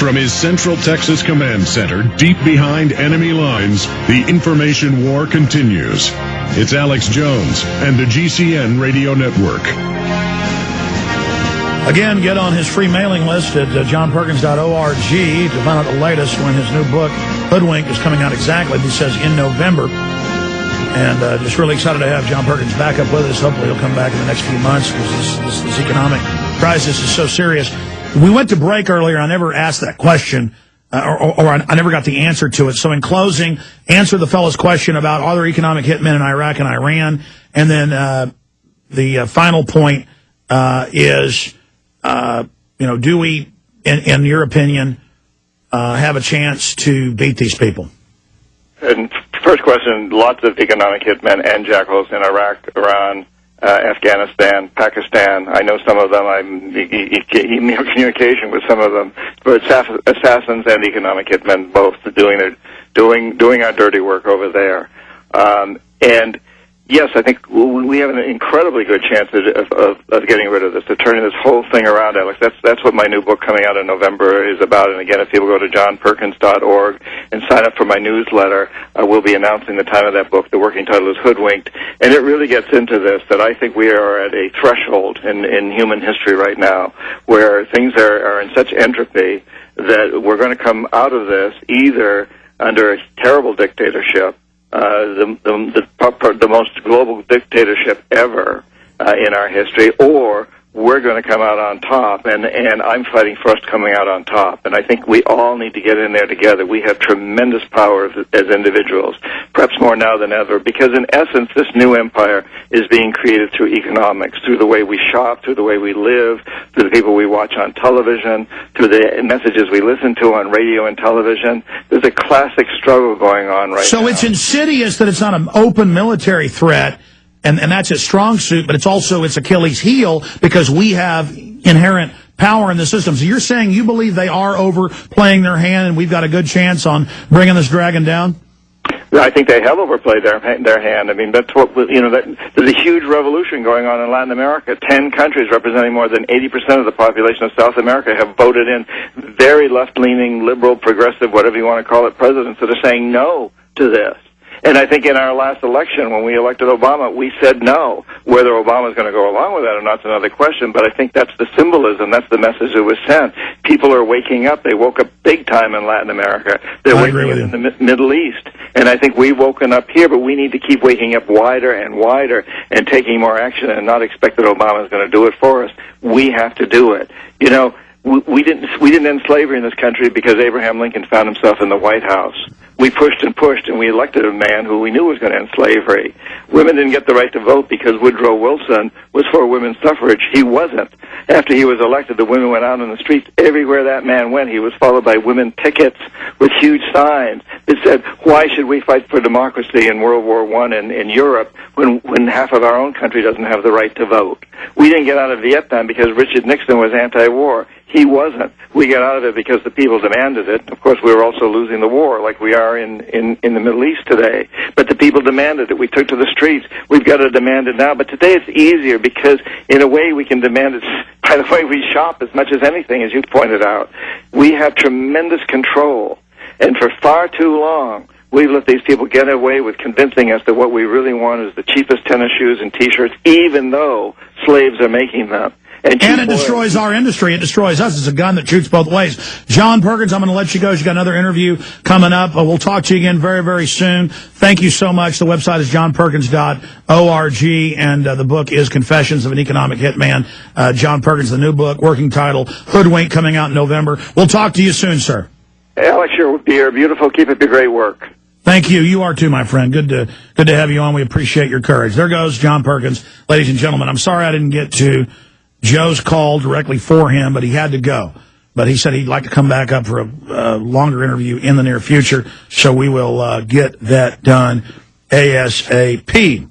From his Central Texas Command Center, deep behind enemy lines, the information war continues. It's Alex Jones and the GCN Radio Network. Again, get on his free mailing list at johnperkins.org to find out the latest when his new book, Hoodwink, is coming out exactly. He says in November. And just really excited to have John Perkins back up with us. Hopefully he'll come back in the next few months because this economic crisis is so serious. We went to break earlier. I never asked that question, or I never got the answer to it. So in closing, answer the fellow's question about are there economic hitmen in Iraq and Iran? And then the final point is, do we, in your opinion, have a chance to beat these people? And first question, lots of economic hitmen and jackals in Iraq, Iran, Afghanistan, Pakistan. I know some of them. I'm in communication with some of them. But assassins and economic hitmen both doing our dirty work over there. And yes, I think we have an incredibly good chance of getting rid of this, of turning this whole thing around, Alex. That's what my new book coming out in November is about. And again, if people go to johnperkins.org and sign up for my newsletter, we'll be announcing the time of that book. The working title is Hoodwinked. And it really gets into this, that I think we are at a threshold in human history right now where things are in such entropy that we're going to come out of this either under a terrible dictatorship, the most global dictatorship ever in our history, or we're going to come out on top, and I'm fighting for us coming out on top. And I think we all need to get in there together. We have tremendous power as individuals, perhaps more now than ever, because in essence, this new empire is being created through economics, through the way we shop, through the way we live, through the people we watch on television, through the messages we listen to on radio and television. There's a classic struggle going on right now. So it's insidious that it's not an open military threat, and that's its strong suit, but it's also its Achilles heel because we have inherent power in the system. So you're saying you believe they are overplaying their hand and we've got a good chance on bringing this dragon down? I think they have overplayed their hand. I mean, that's what, there's a huge revolution going on in Latin America. 10 countries representing more than 80% of the population of South America have voted in very left-leaning, liberal, progressive, whatever you want to call it, presidents that are saying no to this. And I think in our last election, when we elected Obama, we said no. Whether Obama's going to go along with that or not is another question, but I think that's the symbolism, that's the message that was sent. People are waking up. They woke up big time in Latin America. They're waking up in the Middle East. And I think we've woken up here, but we need to keep waking up wider and wider and taking more action and not expect that Obama's going to do it for us. We have to do it. You know, we didn't end slavery in this country because Abraham Lincoln found himself in the White House. We pushed and pushed, and we elected a man who we knew was going to end slavery. Women didn't get the right to vote because Woodrow Wilson was for women's suffrage. He wasn't. After he was elected, the women went out on the streets. Everywhere that man went, he was followed by women pickets with huge signs that said, why should we fight for democracy in World War I in Europe when half of our own country doesn't have the right to vote? We didn't get out of Vietnam because Richard Nixon was anti-war. He wasn't. We got out of it because the people demanded it. Of course, we were also losing the war like we are in the Middle East today. But the people demanded it. We took to the streets. We've got to demand it now. But today it's easier because, in a way, we can demand it by the way we shop as much as anything, as you pointed out. We have tremendous control. And for far too long, we've let these people get away with convincing us that what we really want is the cheapest tennis shoes and T-shirts, even though slaves are making them. And it destroys our industry. It destroys us. It's a gun that shoots both ways. John Perkins, I'm going to let you go. You've got another interview coming up. We'll talk to you again very, very soon. Thank you so much. The website is johnperkins.org, and the book is Confessions of an Economic Hitman. John Perkins, the new book, working title, Hoodwink, coming out in November. We'll talk to you soon, sir. Alex, you're beautiful. Keep up your great work. Thank you. You are too, my friend. Good to have you on. We appreciate your courage. There goes John Perkins. Ladies and gentlemen, I'm sorry I didn't get to Joe's call directly for him, but he had to go. But he said he'd like to come back up for a longer interview in the near future, so we will get that done ASAP.